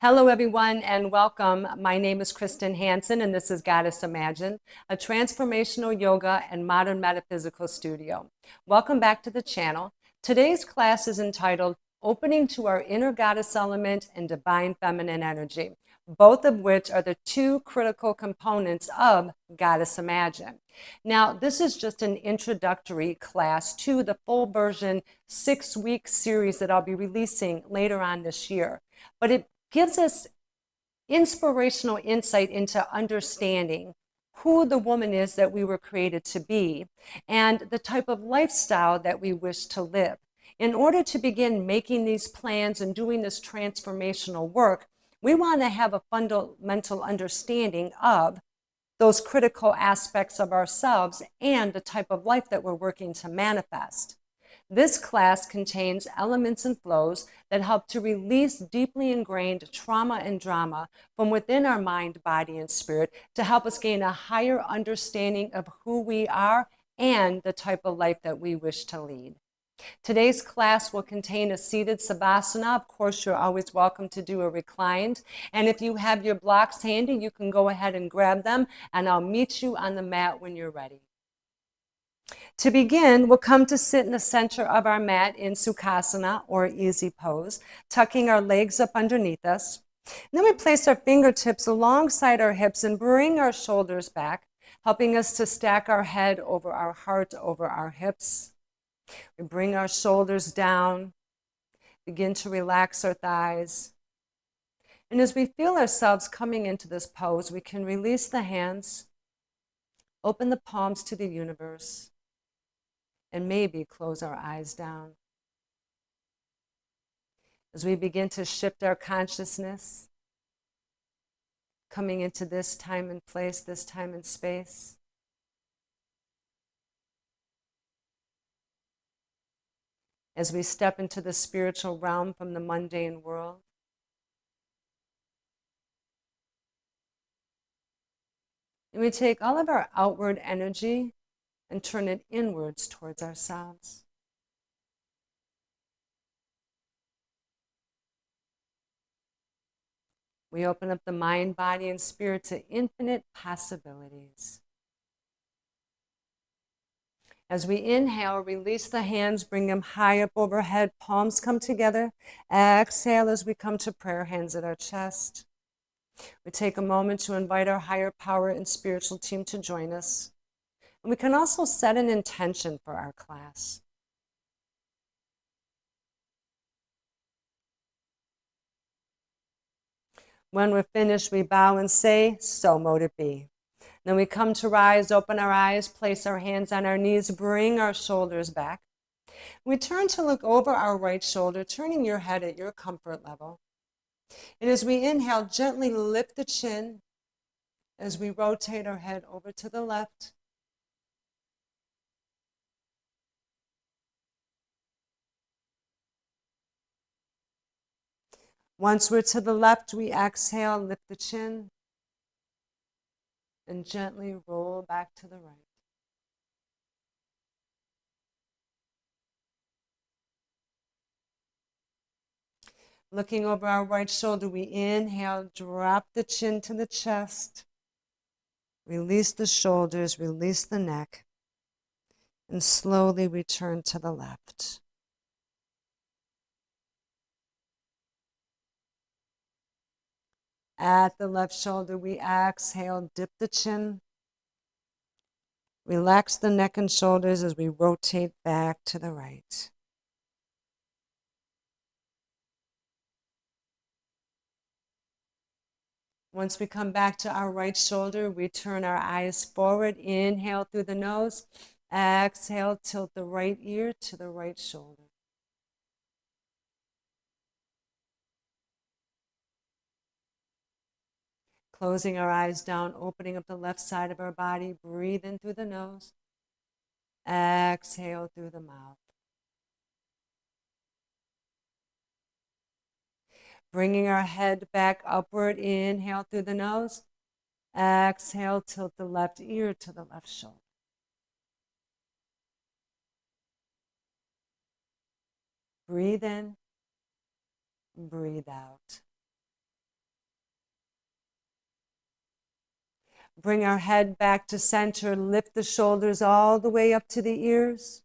Hello, everyone, and welcome. My name is Kristen Hansen, and this is Goddess Imagine, a transformational yoga and modern metaphysical studio. Welcome back to the channel. Today's class is entitled Opening to Our Inner Goddess Element and Divine Feminine Energy, both of which are the two critical components of Goddess Imagine. Now, this is just an introductory class to the full version 6-week series that I'll be releasing later on this year. But it gives us inspirational insight into understanding who the woman is that we were created to be and the type of lifestyle that we wish to live. In order to begin making these plans and doing this transformational work, we want to have a fundamental understanding of those critical aspects of ourselves and the type of life that we're working to manifest. This class contains elements and flows that help to release deeply ingrained trauma and drama from within our mind, body, and spirit to help us gain a higher understanding of who we are and the type of life that we wish to lead. Today's class will contain a seated savasana. Of course, you're always welcome to do a reclined. And if you have your blocks handy, you can go ahead and grab them, and I'll meet you on the mat when you're ready. To begin, we'll come to sit in the center of our mat in Sukhasana, or easy pose, tucking our legs up underneath us. And then we place our fingertips alongside our hips and bring our shoulders back, helping us to stack our head over our heart, over our hips. We bring our shoulders down, begin to relax our thighs. And as we feel ourselves coming into this pose, we can release the hands, open the palms to the universe, and maybe close our eyes down. As we begin to shift our consciousness, coming into this time and place, this time and space. As we step into the spiritual realm from the mundane world. And we take all of our outward energy and turn it inwards towards ourselves. We open up the mind, body, and spirit to infinite possibilities. As we inhale, release the hands, bring them high up overhead, palms come together. Exhale as we come to prayer, hands at our chest. We take a moment to invite our higher power and spiritual team to join us. And we can also set an intention for our class. When we're finished, we bow and say, so mote it be. Then we come to rise, open our eyes, place our hands on our knees, bring our shoulders back. We turn to look over our right shoulder, turning your head at your comfort level. And as we inhale, gently lift the chin as we rotate our head over to the left. Once we're to the left, we exhale, lift the chin, and gently roll back to the right. Looking over our right shoulder, we inhale, drop the chin to the chest, release the shoulders, release the neck, and slowly return to the left. At the left shoulder, we exhale, dip the chin, relax the neck and shoulders as we rotate back to the right. Once we come back to our right shoulder, we turn our eyes forward. Inhale through the nose. Exhale, tilt the right ear to the right shoulder. Closing our eyes down, opening up the left side of our body. Breathe in through the nose. Exhale through the mouth. Bringing our head back upward. Inhale through the nose. Exhale, tilt the left ear to the left shoulder. Breathe in, breathe out. Bring our head back to center. Lift the shoulders all the way up to the ears.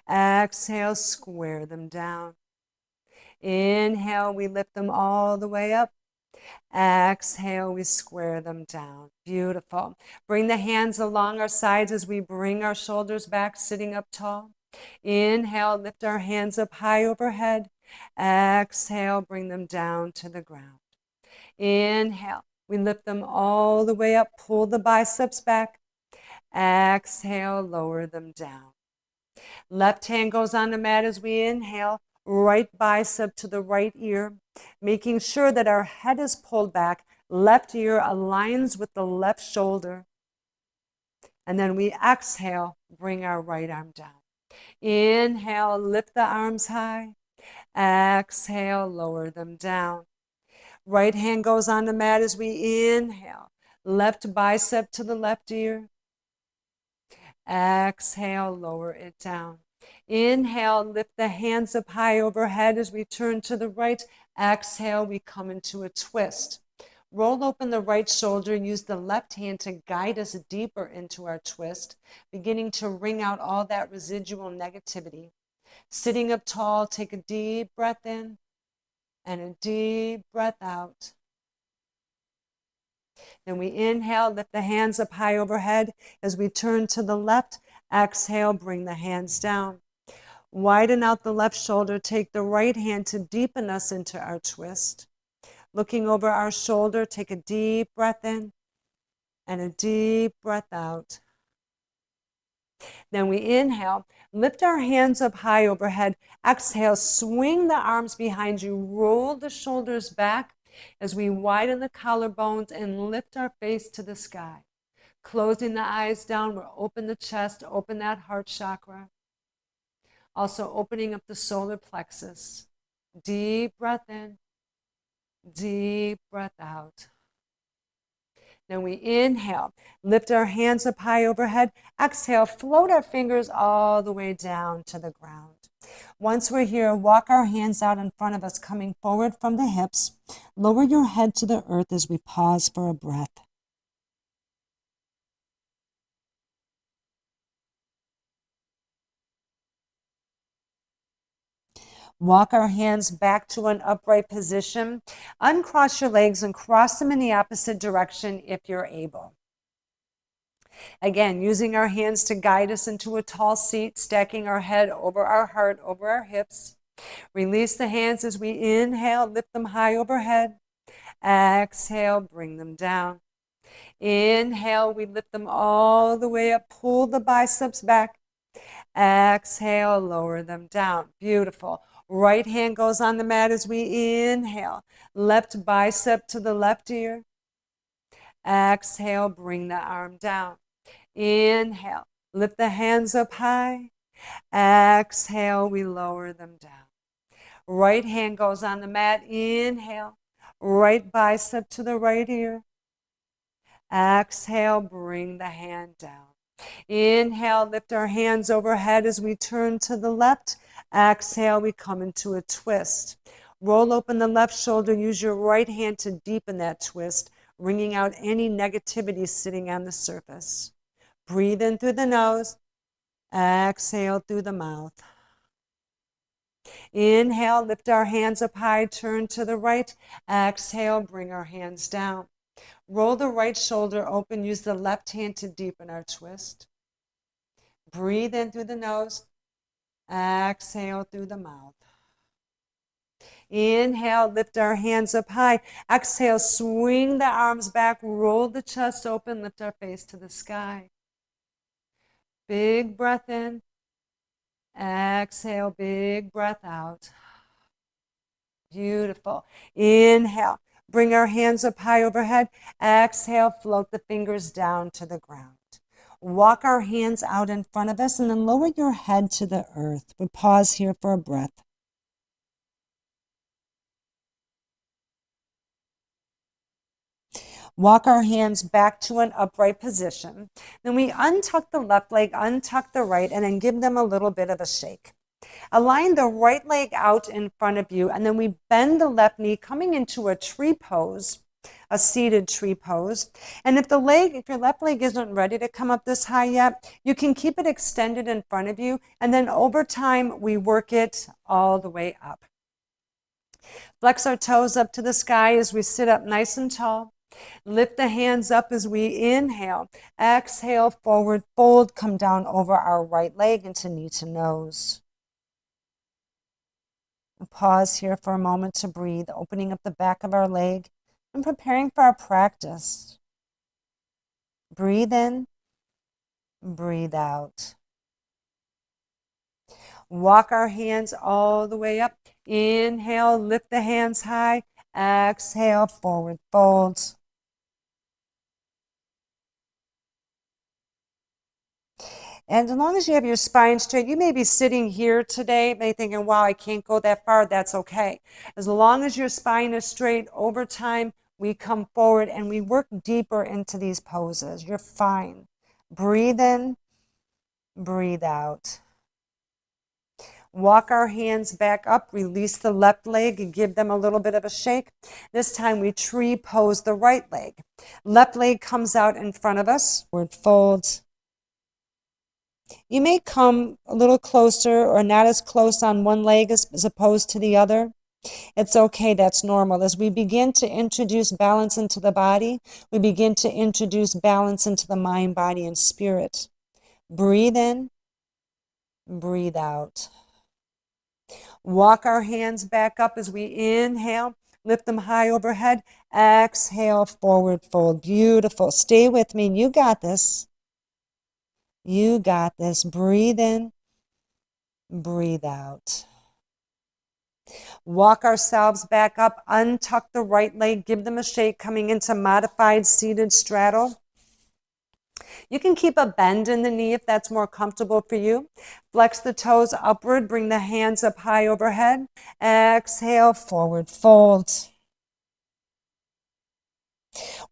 Exhale, square them down. Inhale, we lift them all the way up. Exhale, we square them down. Beautiful. Bring the hands along our sides as we bring our shoulders back, sitting up tall. Inhale, lift our hands up high overhead. Exhale, bring them down to the ground. Inhale, we lift them all the way up, pull the biceps back. Exhale, lower them down. Left hand goes on the mat as we inhale, right bicep to the right ear, making sure that our head is pulled back, left ear aligns with the left shoulder. And then we exhale, bring our right arm down. Inhale, lift the arms high. Exhale, lower them down. Right hand goes on the mat as we inhale, left bicep to the left ear. Exhale, lower it down. Inhale, lift the hands up high overhead as we turn to the right. Exhale, we come into a twist. Roll open the right shoulder, use the left hand to guide us deeper into our twist, beginning to wring out all that residual negativity. Sitting up tall, take a deep breath in and a deep breath out. Then we inhale, lift the hands up high overhead as we turn to the left. Exhale, bring the hands down. Widen out the left shoulder, take the right hand to deepen us into our twist. Looking over our shoulder, take a deep breath in and a deep breath out. Then we inhale, lift our hands up high overhead. Exhale, swing the arms behind you, roll the shoulders back as we widen the collarbones and lift our face to the sky. Closing the eyes down, we'll open the chest, open that heart chakra. Also opening up the solar plexus. Deep breath in, deep breath out. Then we inhale, lift our hands up high overhead. Exhale, float our fingers all the way down to the ground. Once we're here, walk our hands out in front of us, coming forward from the hips. Lower your head to the earth as we pause for a breath. Walk our hands back to an upright position. Uncross your legs and cross them in the opposite direction if you're able. Again, using our hands to guide us into a tall seat, stacking our head over our heart, over our hips. Release the hands as we inhale, lift them high overhead. Exhale, bring them down. Inhale, we lift them all the way up, pull the biceps back. Exhale, lower them down. Beautiful. Right hand goes on the mat as we inhale. Left bicep to the left ear. Exhale, bring the arm down. Inhale, lift the hands up high. Exhale, we lower them down. Right hand goes on the mat. Inhale, right bicep to the right ear. Exhale, bring the hand down. Inhale, lift our hands overhead as we turn to the left. Exhale, we come into a twist. Roll open the left shoulder. Use your right hand to deepen that twist, wringing out any negativity sitting on the surface. Breathe in through the nose. Exhale through the mouth. Inhale, lift our hands up high, turn to the right. Exhale, bring our hands down. Roll the right shoulder open. Use the left hand to deepen our twist. Breathe in through the nose. Exhale through the mouth. Inhale, lift our hands up high. Exhale, swing the arms back, roll the chest open, lift our face to the sky. Big breath in. Exhale, big breath out. Beautiful. Inhale, bring our hands up high overhead. Exhale, float the fingers down to the ground. Walk our hands out in front of us and then lower your head to the earth. We'll pause here for a breath. Walk our hands back to an upright position. Then we untuck the left leg, untuck the right, and then give them a little bit of a shake. Align the right leg out in front of you, and then we bend the left knee, coming into a tree pose. a seated tree pose. And if your left leg isn't ready to come up this high yet, you can keep it extended in front of you. And then over time, we work it all the way up. Flex our toes up to the sky as we sit up nice and tall. Lift the hands up as we inhale. Exhale, forward fold, come down over our right leg into knee to nose. Pause here for a moment to breathe, opening up the back of our leg and preparing for our practice. Breathe in, breathe out. Walk our hands all the way up. Inhale, lift the hands high. Exhale, forward fold. And as long as you have your spine straight, you may be sitting here today, may thinking, wow, I can't go that far. That's okay. As long as your spine is straight, over time, we come forward and we work deeper into these poses. You're fine. Breathe in, breathe out. Walk our hands back up, release the left leg and give them a little bit of a shake. This time we tree pose the right leg. Left leg comes out in front of us, forward fold. You may come a little closer or not as close on one leg as opposed to the other. It's okay, that's normal. As we begin to introduce balance into the body, we begin to introduce balance into the mind, body, and spirit. Breathe in, breathe out. Walk our hands back up as we inhale, lift them high overhead. Exhale, forward fold. Beautiful. Stay with me. You got this. You got this. Breathe in, breathe out. Walk ourselves back up, untuck the right leg, give them a shake, coming into modified seated straddle. You can keep a bend in the knee if that's more comfortable for you. Flex the toes upward, bring the hands up high overhead. Exhale, forward fold.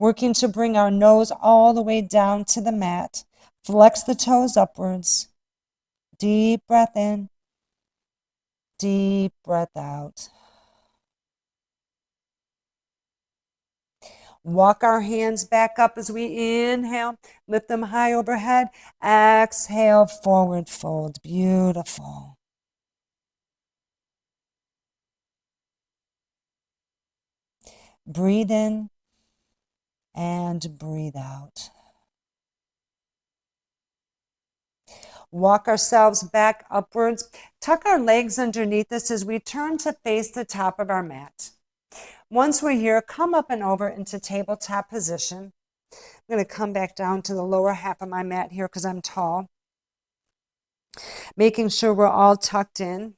Working to bring our nose all the way down to the mat. Flex the toes upwards. Deep breath in. Deep breath out. Walk our hands back up as we inhale. Lift them high overhead. Exhale, forward fold. Beautiful. Breathe in and breathe out. Walk ourselves back upwards. Tuck our legs underneath us as we turn to face the top of our mat. Once we're here, come up and over into tabletop position. I'm going to come back down to the lower half of my mat here because I'm tall. Making sure we're all tucked in.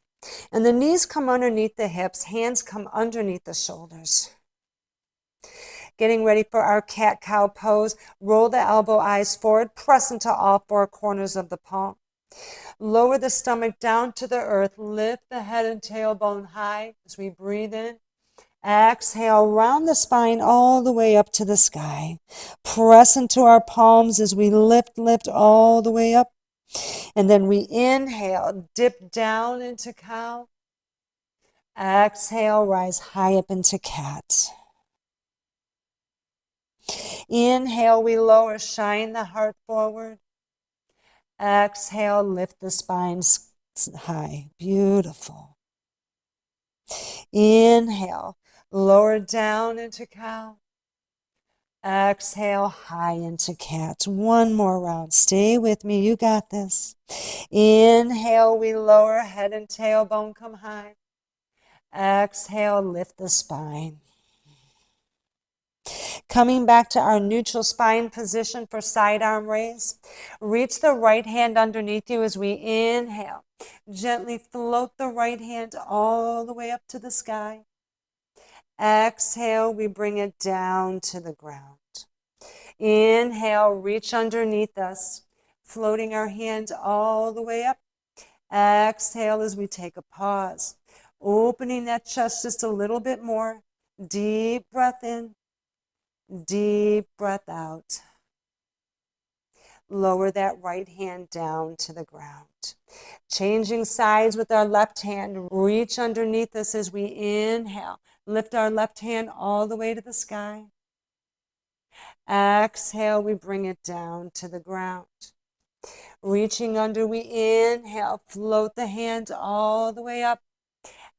And the knees come underneath the hips, hands come underneath the shoulders. Getting ready for our cat-cow pose. Roll the elbow eyes forward, press into all four corners of the palm. Lower the stomach down to the earth. Lift the head and tailbone high as we breathe in. Exhale, round the spine all the way up to the sky. Press into our palms as we lift all the way up. And then we inhale, dip down into cow. Exhale, rise high up into cat. Inhale, we lower, shine the heart forward. Exhale, lift the spine high. Beautiful. Inhale, lower down into cow. Exhale, high into cat. One more round. Stay with me. You got this. Inhale, we lower, head and tailbone come high. Exhale, lift the spine. Coming back to our neutral spine position for side arm raise. Reach the right hand underneath you as we inhale. Gently float the right hand all the way up to the sky. Exhale, we bring it down to the ground. Inhale, reach underneath us, floating our hand all the way up. Exhale as we take a pause, opening that chest just a little bit more. Deep breath in, deep breath out. Lower that right hand down to the ground. Changing sides with our left hand, reach underneath us as we inhale. Lift our left hand all the way to the sky. Exhale, we bring it down to the ground. Reaching under, we inhale, float the hands all the way up.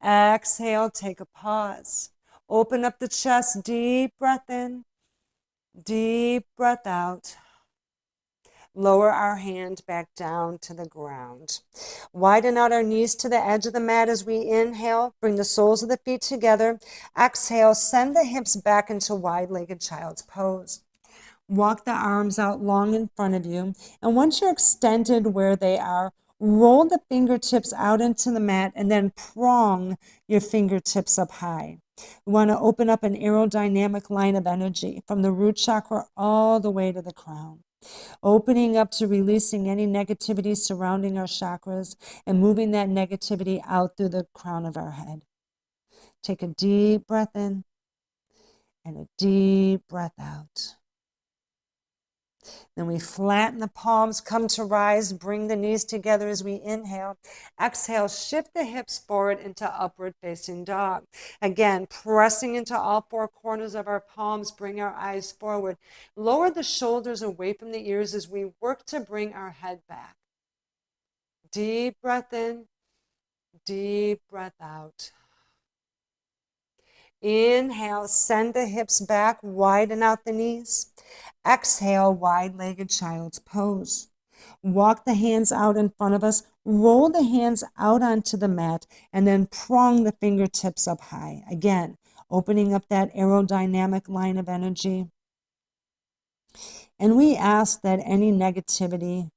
Exhale, take a pause. Open up the chest, deep breath in, deep breath out. Lower our hand back down to the ground. Widen out our knees to the edge of the mat as we inhale. Bring the soles of the feet together. Exhale, send the hips back into wide-legged child's pose. Walk the arms out long in front of you. And once you're extended where they are, roll the fingertips out into the mat and then prong your fingertips up high. We want to open up an aerodynamic line of energy from the root chakra all the way to the crown. Opening up to releasing any negativity surrounding our chakras and moving that negativity out through the crown of our head. Take a deep breath in and a deep breath out. Then we flatten the palms, come to rise, bring the knees together as we inhale. Exhale, shift the hips forward into upward facing dog. Again, pressing into all four corners of our palms, bring our eyes forward. Lower the shoulders away from the ears as we work to bring our head back. Deep breath in, deep breath out. Inhale, send the hips back, widen out the knees. Exhale, wide-legged child's pose. Walk the hands out in front of us, roll the hands out onto the mat, and then prong the fingertips up high. Again, opening up that aerodynamic line of energy. And we ask that any negativity,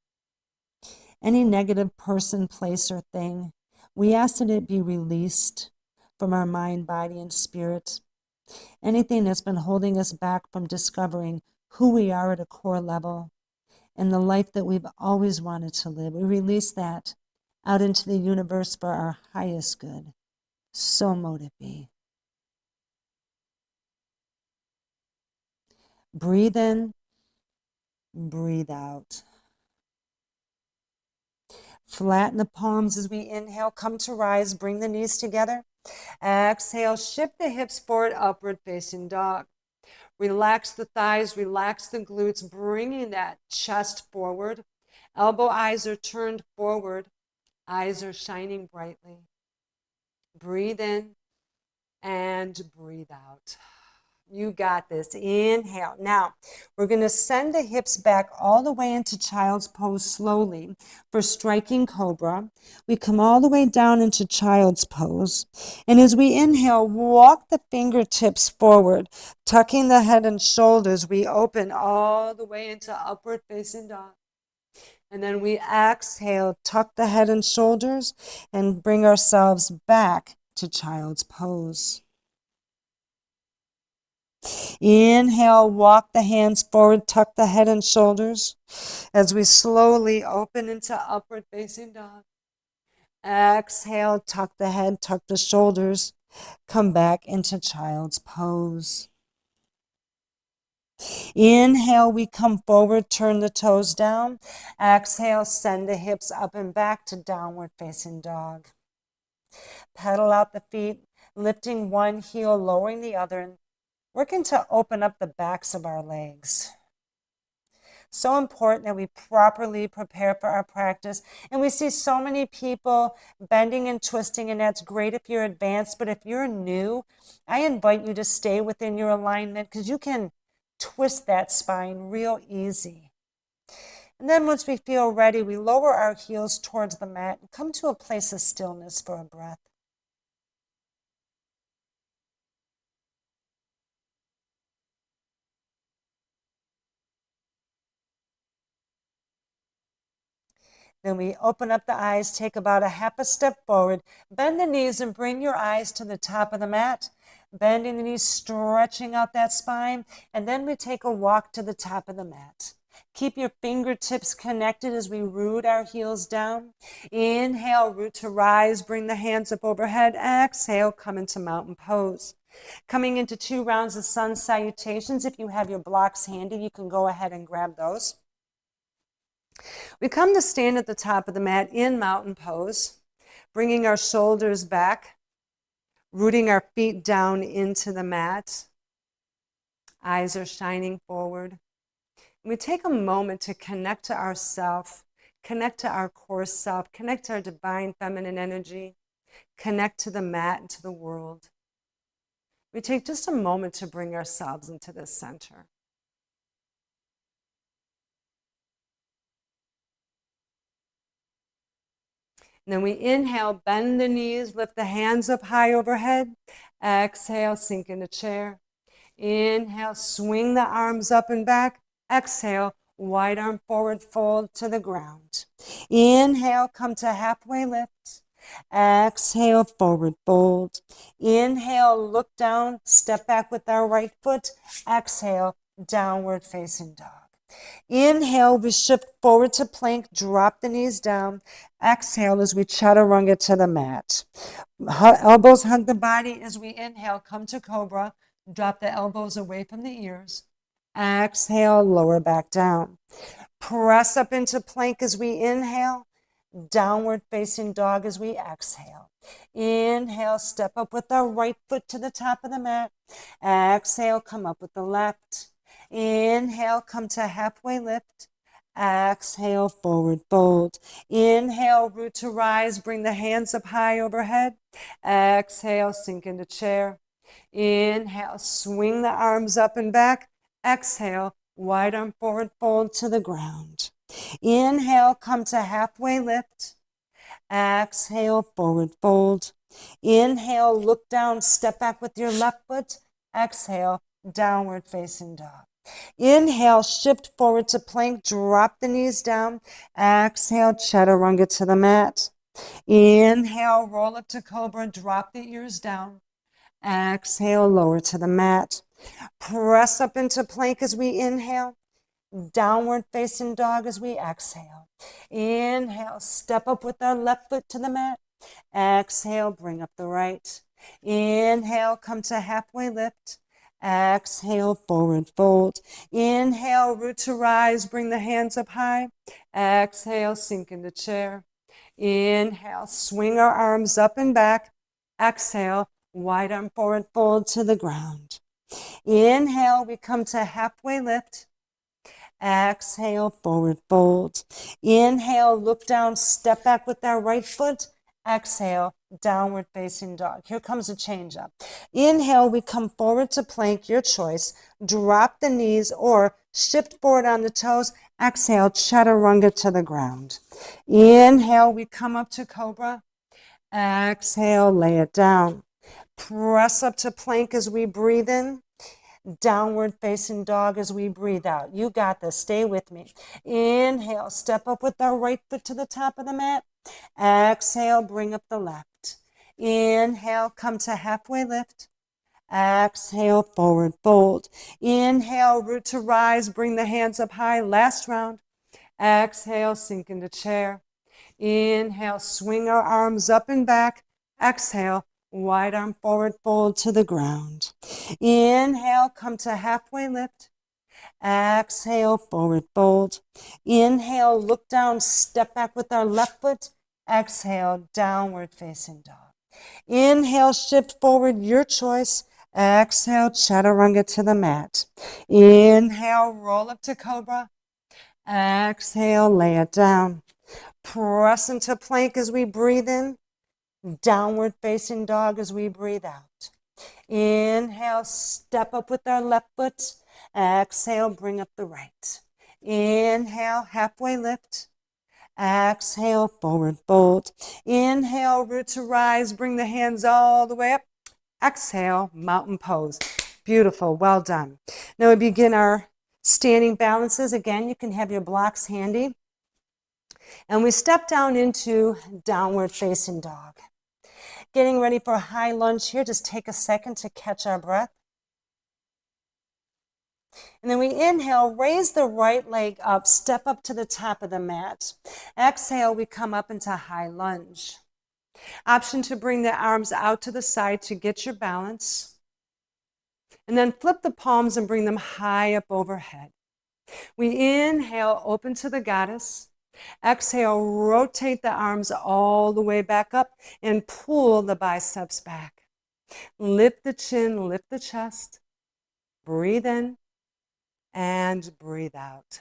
any negative person, place, or thing, we ask that it be released from our mind, body, and spirit. Anything that's been holding us back from discovering who we are at a core level and the life that we've always wanted to live. We release that out into the universe for our highest good. So mote it be. Breathe in, breathe out. Flatten the palms as we inhale, come to rise, bring the knees together. Exhale, shift the hips forward, upward facing dog. Relax the thighs, relax the glutes, bringing that chest forward. Elbow eyes are turned forward. Eyes are shining brightly. Breathe in and breathe out. You got this. Inhale. Now, we're going to send the hips back all the way into child's pose slowly for striking cobra. We come all the way down into child's pose. And as we inhale, walk the fingertips forward, tucking the head and shoulders. We open all the way into upward facing dog. And then we exhale, tuck the head and shoulders, and bring ourselves back to child's pose. Inhale, walk the hands forward, tuck the head and shoulders as we slowly open into upward facing dog. Exhale, tuck the head, tuck the shoulders, come back into child's pose. Inhale, we come forward, turn the toes down. Exhale, send the hips up and back to downward facing dog. Pedal out the feet, lifting one heel, lowering the other, working to open up the backs of our legs. So important that we properly prepare for our practice. And we see so many people bending and twisting, and that's great if you're advanced. But if you're new, I invite you to stay within your alignment because you can twist that spine real easy. And then once we feel ready, we lower our heels towards the mat and come to a place of stillness for a breath. Then we open up the eyes, take about a half a step forward, bend the knees and bring your eyes to the top of the mat. Bending the knees, stretching out that spine, and then we take a walk to the top of the mat. Keep your fingertips connected as we root our heels down. Inhale, root to rise, bring the hands up overhead. Exhale, come into mountain pose. Coming into 2 rounds of sun salutations. If you have your blocks handy, you can go ahead and grab those. We come to stand at the top of the mat in mountain pose, bringing our shoulders back, rooting our feet down into the mat. Eyes are shining forward. We take a moment to connect to ourself, connect to our core self, connect to our divine feminine energy, connect to the mat and to the world. We take just a moment to bring ourselves into this center. And then we inhale, bend the knees, lift the hands up high overhead. Exhale, sink into chair. Inhale, swing the arms up and back. Exhale, wide arm forward, fold to the ground. Inhale, come to halfway lift. Exhale, forward fold. Inhale, look down, step back with our right foot. Exhale, downward facing dog. Inhale, we shift forward to plank, drop the knees down. Exhale as we chaturanga to the mat. Elbows hug the body as we inhale, come to cobra. Drop the elbows away from the ears. Exhale, lower back down. Press up into plank as we inhale. Downward facing dog as we exhale. Inhale, step up with our right foot to the top of the mat. Exhale, come up with the left. Inhale, come to halfway lift. Exhale, forward fold. Inhale, root to rise. Bring the hands up high overhead. Exhale, sink into chair. Inhale, swing the arms up and back. Exhale, wide arm forward fold to the ground. Inhale, come to halfway lift. Exhale, forward fold. Inhale, look down, step back with your left foot. Exhale, downward facing dog. Inhale, shift forward to plank, drop the knees down. Exhale, chaturanga to the mat. Inhale, roll up to cobra, drop the ears down. Exhale, lower to the mat. Press up into plank as we inhale. Downward facing dog as we exhale. Inhale, step up with our left foot to the mat. Exhale, bring up the right. Inhale, come to halfway lift. Exhale, forward fold. Inhale, root to rise, bring the hands up high. Exhale, sink into chair. Inhale, swing our arms up and back. Exhale, wide arm forward fold to the ground. Inhale, we come to halfway lift. Exhale, forward fold. Inhale, look down, step back with our right foot. Exhale, downward facing dog. Here comes a change up. Inhale, we come forward to plank, your choice. Drop the knees or shift forward on the toes. Exhale, chaturanga to the ground. Inhale, we come up to cobra. Exhale, lay it down. Press up to plank as we breathe in. Downward facing dog as we breathe out. You got this. Stay with me. Inhale, step up with our right foot to the top of the mat. Exhale, bring up the left. Inhale, come to halfway lift. Exhale, forward fold. Inhale, root to rise. Bring the hands up high. Last round. Exhale, sink into chair. Inhale, swing our arms up and back. Exhale, wide arm forward fold to the ground. Inhale, come to halfway lift. Exhale, forward fold. Inhale, look down, step back with our left foot. Exhale, downward facing dog. Inhale, shift forward, your choice. Exhale, chaturanga to the mat. Inhale, roll up to cobra. Exhale, lay it down. Press into plank as we breathe in. Downward facing dog as we breathe out. Inhale, step up with our left foot. Exhale, bring up the right. Inhale, halfway lift. Exhale, forward fold. Inhale, root to rise. Bring the hands all the way up. Exhale, mountain pose. Beautiful, well done. Now we begin our standing balances. Again, you can have your blocks handy. And we step down into downward facing dog. Getting ready for a high lunge here. Just take a second to catch our breath. And then we inhale, raise the right leg up, step up to the top of the mat. Exhale, we come up into high lunge. Option to bring the arms out to the side to get your balance. And then flip the palms and bring them high up overhead. We inhale, open to the goddess. Exhale, rotate the arms all the way back up and pull the biceps back. Lift the chin, lift the chest. Breathe in and breathe out.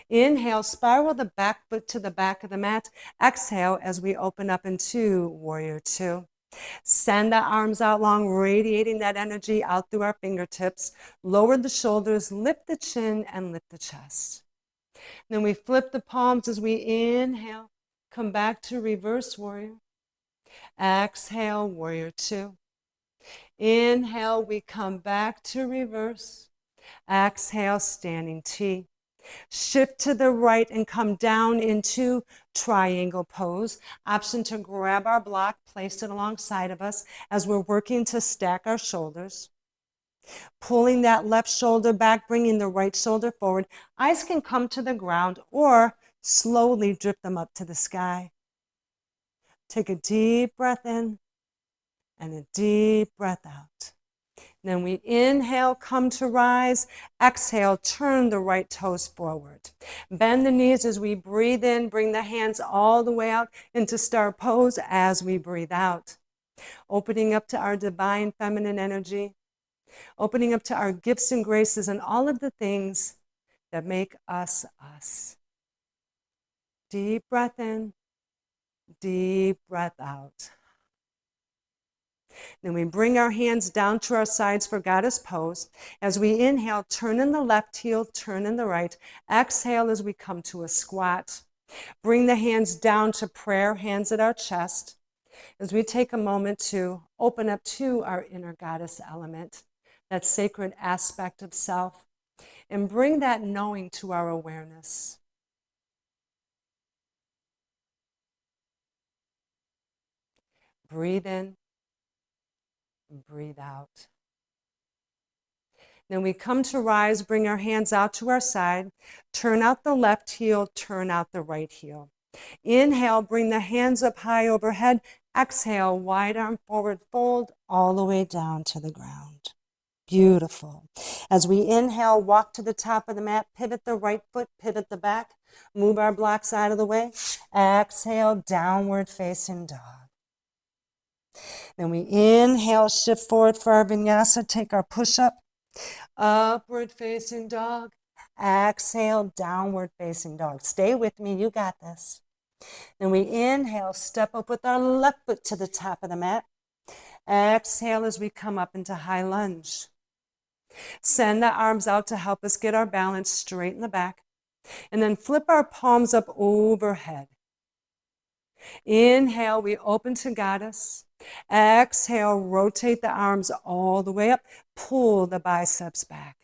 Inhale, spiral the back foot to the back of the mat. Exhale as we open up into Warrior Two. Send the arms out long, radiating that energy out through our fingertips. Lower the shoulders, lift the chin, and lift the chest. Then we flip the palms as we inhale. Come back to reverse warrior. Exhale, Warrior Two. Inhale, we come back to reverse. Exhale, standing T. Shift to the right and come down into triangle pose. Option to grab our block, place it alongside of us as we're working to stack our shoulders. Pulling that left shoulder back, bringing the right shoulder forward. Eyes can come to the ground or slowly drip them up to the sky. Take a deep breath in and a deep breath out. Then we inhale, come to rise. Exhale, turn the right toes forward. Bend the knees as we breathe in. Bring the hands all the way out into star pose as we breathe out. Opening up to our divine feminine energy. Opening up to our gifts and graces and all of the things that make us us. Deep breath in, deep breath out. Then we bring our hands down to our sides for goddess pose. As we inhale, turn in the left heel, turn in the right. Exhale as we come to a squat. Bring the hands down to prayer, hands at our chest. As we take a moment to open up to our inner goddess element, that sacred aspect of self, and bring that knowing to our awareness. Breathe in. Breathe out. Then we come to rise, bring our hands out to our side, turn out the left heel, turn out the right heel. Inhale, bring the hands up high overhead. Exhale, wide arm forward fold all the way down to the ground. Beautiful. As we inhale, walk to the top of the mat, pivot the right foot, pivot the back, move our blocks out of the way. Exhale, downward facing dog. Then we inhale, shift forward for our vinyasa, take our push-up, upward facing dog. Exhale, downward facing dog. Stay with me, you got this. Then we inhale, step up with our left foot to the top of the mat. Exhale as we come up into high lunge. Send the arms out to help us get our balance straight in the back. And then flip our palms up overhead. Inhale, we open to goddess. Exhale, rotate the arms all the way up. Pull the biceps back.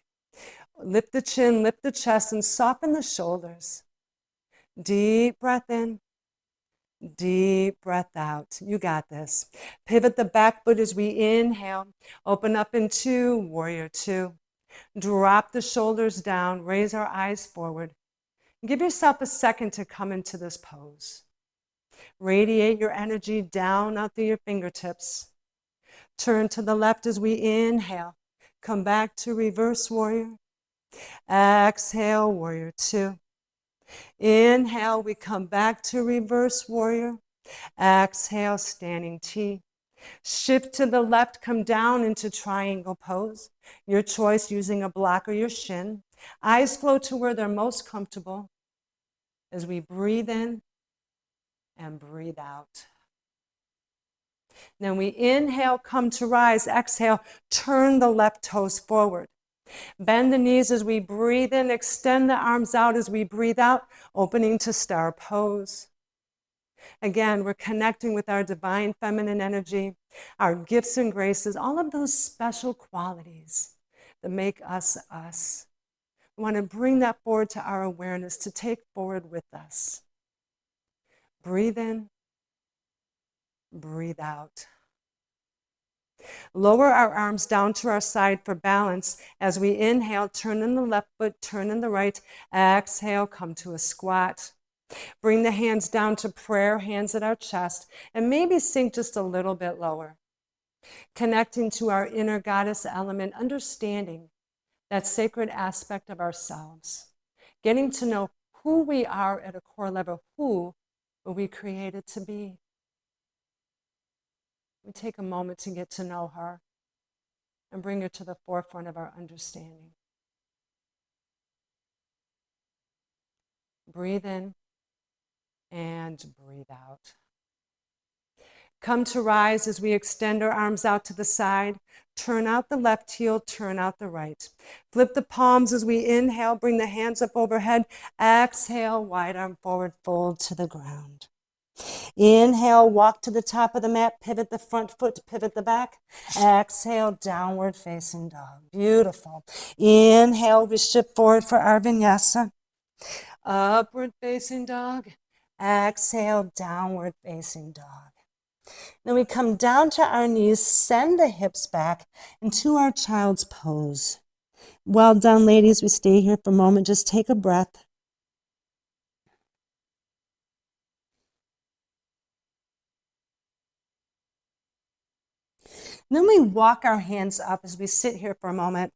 Lift the chin, lift the chest, and soften the shoulders. Deep breath in. Deep breath out. You got this. Pivot the back foot as we inhale. Open up into Warrior Two. Drop the shoulders down. Raise our eyes forward. Give yourself a second to come into this pose. Radiate your energy down out through your fingertips. Turn to the left as we inhale. Come back to reverse warrior. Exhale, Warrior Two. Inhale, we come back to reverse warrior. Exhale, standing T. Shift to the left, come down into triangle pose. Your choice, using a block or your shin. Eyes flow to where they're most comfortable as we breathe in and breathe out. Then we inhale, come to rise. Exhale, turn the left toes forward. Bend the knees as we breathe in. Extend the arms out as we breathe out, opening to star pose. Again, we're connecting with our divine feminine energy, our gifts and graces, all of those special qualities that make us us. We want to bring that forward to our awareness, to take forward with us. Breathe in, breathe out. Lower our arms down to our side for balance. As we inhale, turn in the left foot, turn in the right. Exhale, come to a squat. Bring the hands down to prayer, hands at our chest, and maybe sink just a little bit lower. Connecting to our inner goddess element, understanding that sacred aspect of ourselves. Getting to know who we are at a core level, who were we created to be. We take a moment to get to know her. and bring her to the forefront of our understanding. Breathe in and breathe out. Come to rise as we extend our arms out to the side. Turn out the left heel, turn out the right. Flip the palms as we inhale, bring the hands up overhead. Exhale, wide arm forward, fold to the ground. Inhale, walk to the top of the mat, pivot the front foot, pivot the back. Exhale, downward facing dog. Beautiful. Inhale, we shift forward for our vinyasa. Upward facing dog. Exhale, downward facing dog. Then we come down to our knees, send the hips back into our child's pose. Well done, ladies. We stay here for a moment. Just take a breath. Then we walk our hands up as we sit here for a moment.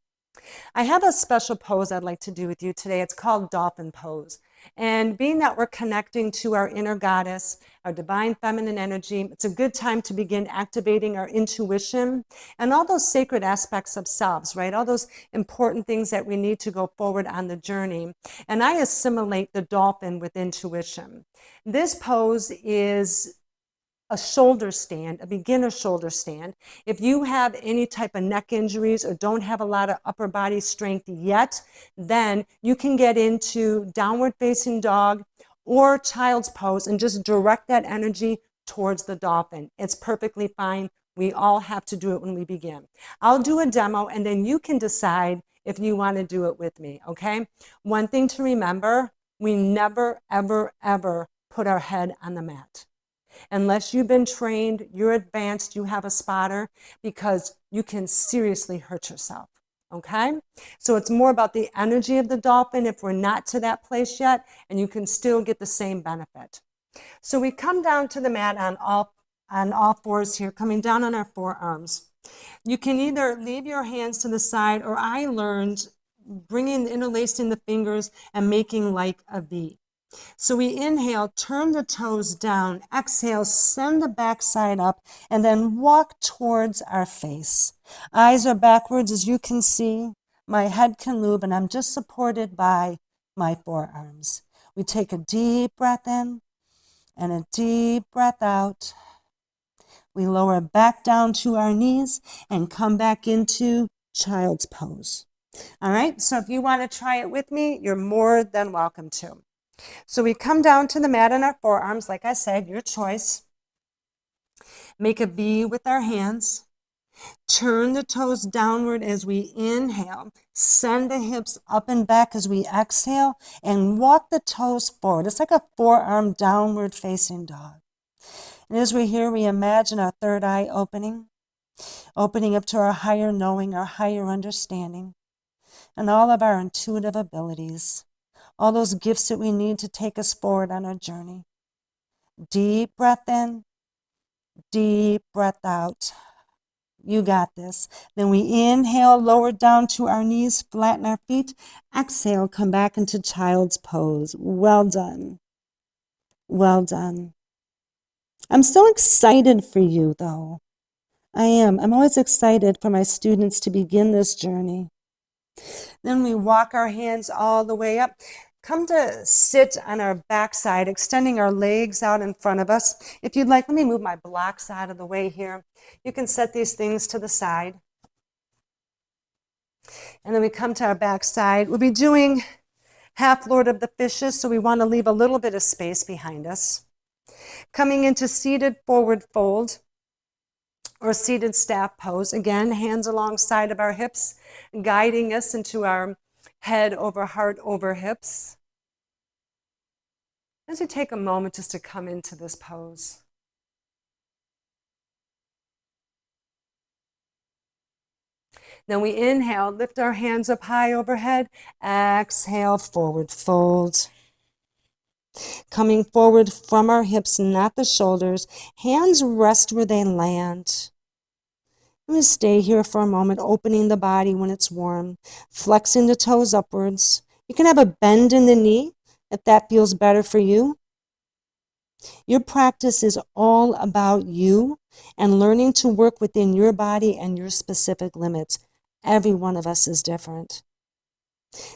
I have a special pose I'd like to do with you today. It's called dolphin pose. And being that we're connecting to our inner goddess, our divine feminine energy, it's a good time to begin activating our intuition and all those sacred aspects of selves, right? All those important things that we need to go forward on the journey. And I assimilate the dolphin with intuition. This pose is a shoulder stand, a beginner shoulder stand. If you have any type of neck injuries or don't have a lot of upper body strength yet, then you can get into downward facing dog or child's pose and just direct that energy towards the dolphin. It's perfectly fine. We all have to do it when we begin. I'll do a demo and then you can decide if you want to do it with me, okay? One thing to remember, we never, ever, ever put our head on the mat. Unless you've been trained, you're advanced, you have a spotter, because you can seriously hurt yourself, okay? So it's more about the energy of the dolphin if we're not to that place yet, and you can still get the same benefit. So we come down to the mat on all fours here, coming down on our forearms. You can either leave your hands to the side, or I learned interlacing the fingers and making like a V. So we inhale, turn the toes down, exhale, send the backside up, and then walk towards our face. Eyes are backwards, as you can see. My head can move, and I'm just supported by my forearms. We take a deep breath in and a deep breath out. We lower back down to our knees and come back into child's pose. All right, so if you want to try it with me, you're more than welcome to. So we come down to the mat on our forearms, like I said, your choice. Make a V with our hands. Turn the toes downward as we inhale. Send the hips up and back as we exhale, and walk the toes forward. It's like a forearm downward facing dog. And as we're here, we imagine our third eye opening up to our higher knowing, our higher understanding, and all of our intuitive abilities. All those gifts that we need to take us forward on our journey. Deep breath in, deep breath out. You got this. Then we inhale, lower down to our knees, flatten our feet. Exhale, come back into child's pose. Well done. Well done. I'm so excited for you, though. I am. I'm always excited for my students to begin this journey. Then we walk our hands all the way up. Come to sit on our backside, extending our legs out in front of us. If you'd like, let me move my blocks out of the way here. You can set these things to the side. And then we come to our backside. We'll be doing half Lord of the Fishes, so we want to leave a little bit of space behind us. Coming into seated forward fold or seated staff pose. Again, hands alongside of our hips, guiding us into our head over heart over hips. As we take a moment just to come into this pose. Then we inhale, lift our hands up high overhead. Exhale, forward fold. Coming forward from our hips, not the shoulders. Hands rest where they land. I'm going to stay here for a moment, opening the body when it's warm, flexing the toes upwards. You can have a bend in the knee if that feels better for you. Your practice is all about you and learning to work within your body and your specific limits. Every one of us is different.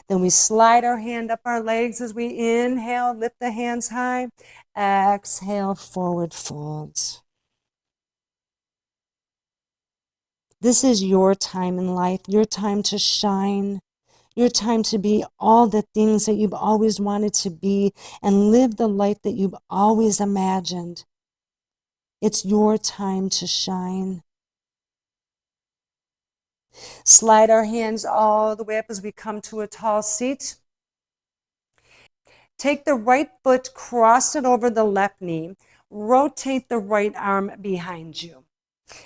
Then we slide our hand up our legs as we inhale, lift the hands high. Exhale, forward folds. This is your time in life, your time to shine, your time to be all the things that you've always wanted to be and live the life that you've always imagined. It's your time to shine. Slide our hands all the way up as we come to a tall seat. Take the right foot, cross it over the left knee. Rotate the right arm behind you.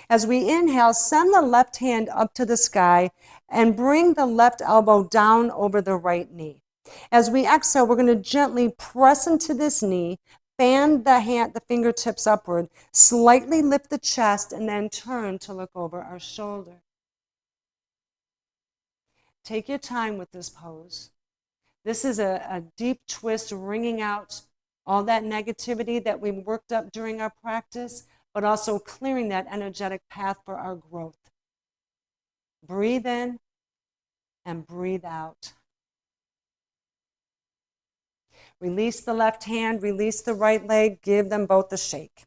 As we inhale, send the left hand up to the sky and bring the left elbow down over the right knee. As we exhale, we're going to gently press into this knee, fan the fingertips upward, slightly lift the chest, and then turn to look over our shoulder. Take your time with this pose. This is a deep twist, wringing out all that negativity that we worked up during our practice, but also clearing that energetic path for our growth. Breathe in and breathe out. Release the left hand, release the right leg, give them both a shake.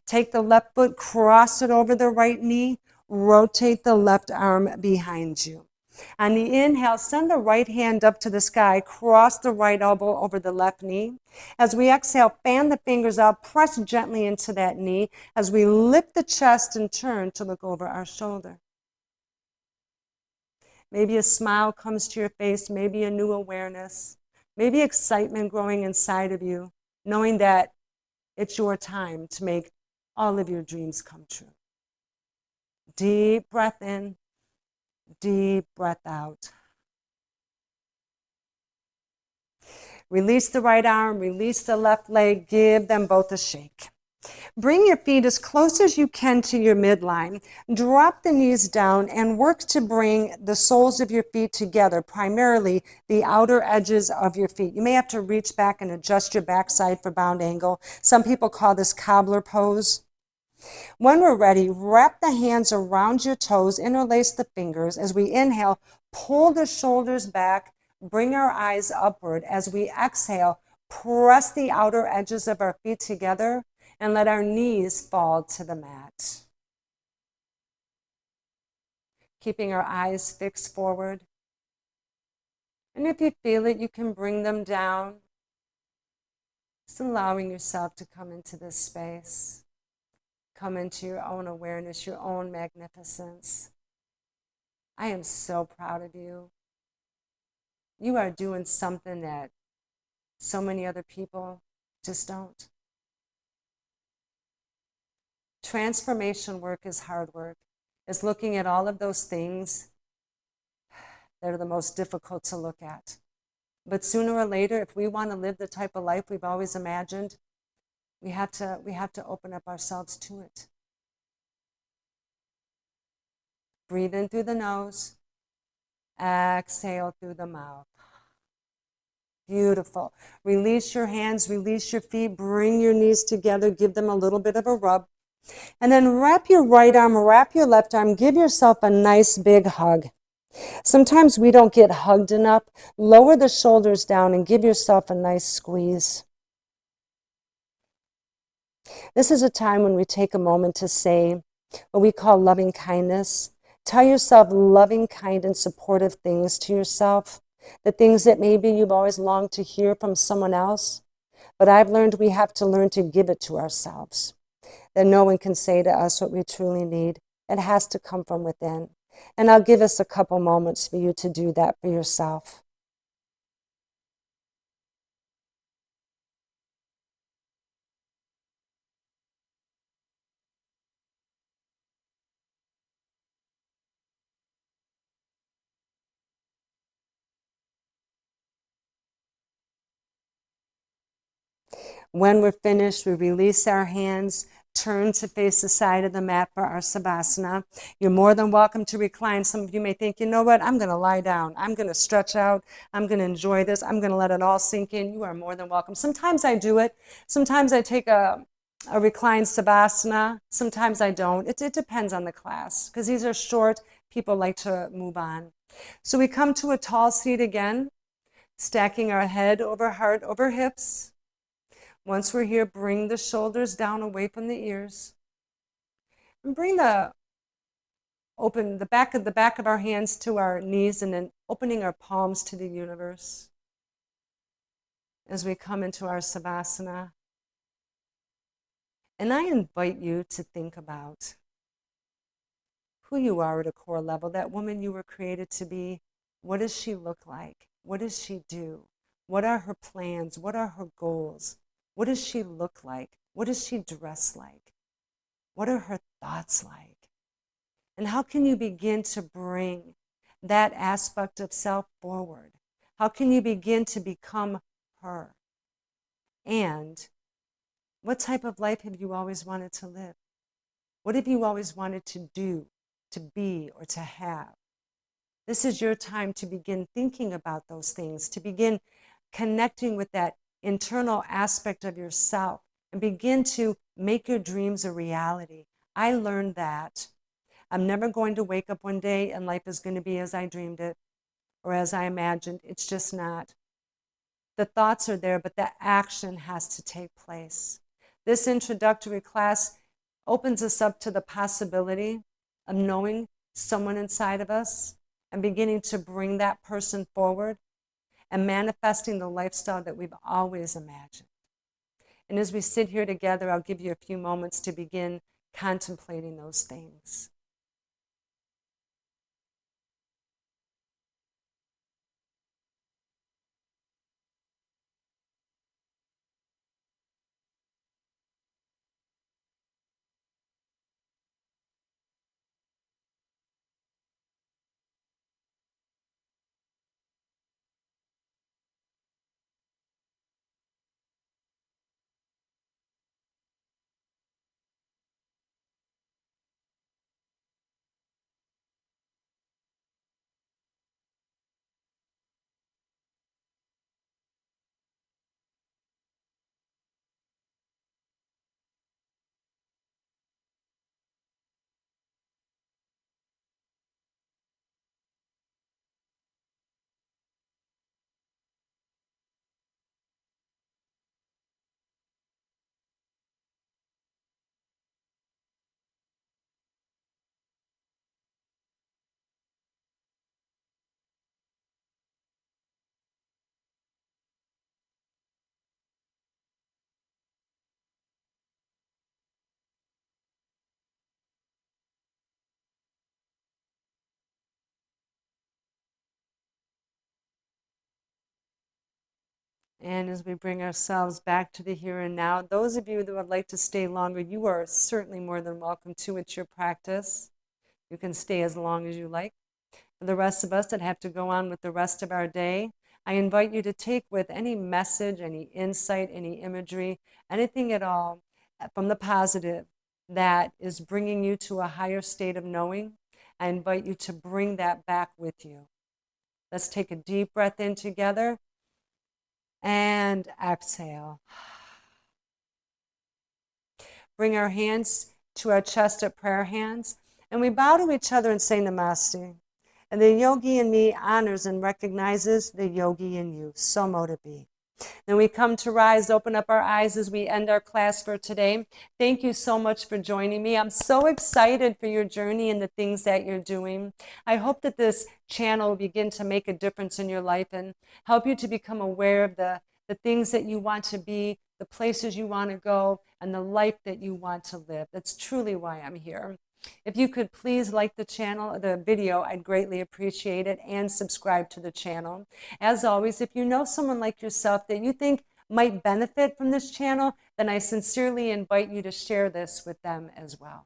Take the left foot, cross it over the right knee, rotate the left arm behind you. On the inhale, send the right hand up to the sky, cross the right elbow over the left knee. As we exhale, fan the fingers out, press gently into that knee as we lift the chest and turn to look over our shoulder. Maybe a smile comes to your face, maybe a new awareness, maybe excitement growing inside of you, knowing that it's your time to make all of your dreams come true. Deep breath in. Deep breath out. Release the right arm, release the left leg, give them both a shake. Bring your feet as close as you can to your midline. Drop the knees down and work to bring the soles of your feet together, primarily the outer edges of your feet. You may have to reach back and adjust your backside for bound angle. Some people call this cobbler pose. When we're ready, wrap the hands around your toes, interlace the fingers. As we inhale, pull the shoulders back, bring our eyes upward. As we exhale, press the outer edges of our feet together and let our knees fall to the mat. Keeping our eyes fixed forward. And if you feel it, you can bring them down. Just allowing yourself to come into this space. Come into your own awareness, your own magnificence. I am so proud of you. You are doing something that so many other people just don't. Transformation work is hard work. It's looking at all of those things that are the most difficult to look at. But sooner or later, if we want to live the type of life we've always imagined, we have to open up ourselves to it. Breathe in through the nose. Exhale through the mouth. Beautiful. Release your hands, release your feet, bring your knees together, give them a little bit of a rub. And then wrap your right arm, wrap your left arm, give yourself a nice big hug. Sometimes we don't get hugged enough. Lower the shoulders down and give yourself a nice squeeze. This is a time when we take a moment to say what we call loving kindness. Tell yourself loving, kind, and supportive things to yourself, the things that maybe you've always longed to hear from someone else. But I've learned we have to learn to give it to ourselves, that no one can say to us what we truly need. It has to come from within. And I'll give us a couple moments for you to do that for yourself. When we're finished, we release our hands, turn to face the side of the mat for our Savasana. You're more than welcome to recline. Some of you may think, you know what, I'm going to lie down. I'm going to stretch out. I'm going to enjoy this. I'm going to let it all sink in. You are more than welcome. Sometimes I do it. Sometimes I take a reclined Savasana. Sometimes I don't. It depends on the class because these are short people like to move on. So we come to a tall seat again, stacking our head over heart over hips. Once we're here, bring the shoulders down away from the ears. And bring the back of our hands to our knees, and then opening our palms to the universe as we come into our Savasana. And I invite you to think about who you are at a core level, that woman you were created to be. What does she look like? What does she do? What are her plans? What are her goals? What does she look like? What does she dress like? What are her thoughts like? And how can you begin to bring that aspect of self forward? How can you begin to become her? And what type of life have you always wanted to live? What have you always wanted to do, to be, or to have? This is your time to begin thinking about those things, to begin connecting with that internal aspect of yourself and begin to make your dreams a reality. I learned that I'm never going to wake up one day and life is going to be as I dreamed it or as I imagined. It's just not. The thoughts are there, but the action has to take place. This introductory class opens us up to the possibility of knowing someone inside of us and beginning to bring that person forward and manifesting the lifestyle that we've always imagined. And as we sit here together, I'll give you a few moments to begin contemplating those things. And as we bring ourselves back to the here and now, those of you that would like to stay longer, you are certainly more than welcome to. It's your practice. You can stay as long as you like. For the rest of us that have to go on with the rest of our day, I invite you to take with any message, any insight, any imagery, anything at all from the positive that is bringing you to a higher state of knowing. I invite you to bring that back with you. Let's take a deep breath in together and exhale. Bring our hands to our chest at prayer hands, and we bow to each other and say namaste. And the yogi in me honors and recognizes the yogi in you. So mote it be. Then we come to rise, open up our eyes as we end our class for today. Thank you so much for joining me. I'm so excited for your journey and the things that you're doing. I hope that this channel will begin to make a difference in your life and help you to become aware of the things that you want to be, the places you want to go, and the life that you want to live. That's truly why I'm here. If you could please like the video, I'd greatly appreciate it, and subscribe to the channel. As always, if you know someone like yourself that you think might benefit from this channel, then I sincerely invite you to share this with them as well.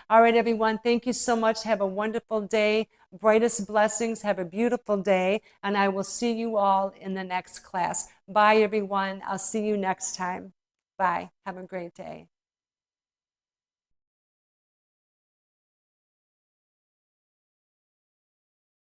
All right, everyone, thank you so much. Have a wonderful day. Brightest blessings. Have a beautiful day, and I will see you all in the next class. Bye, everyone. I'll see you next time. Bye. Have a great day.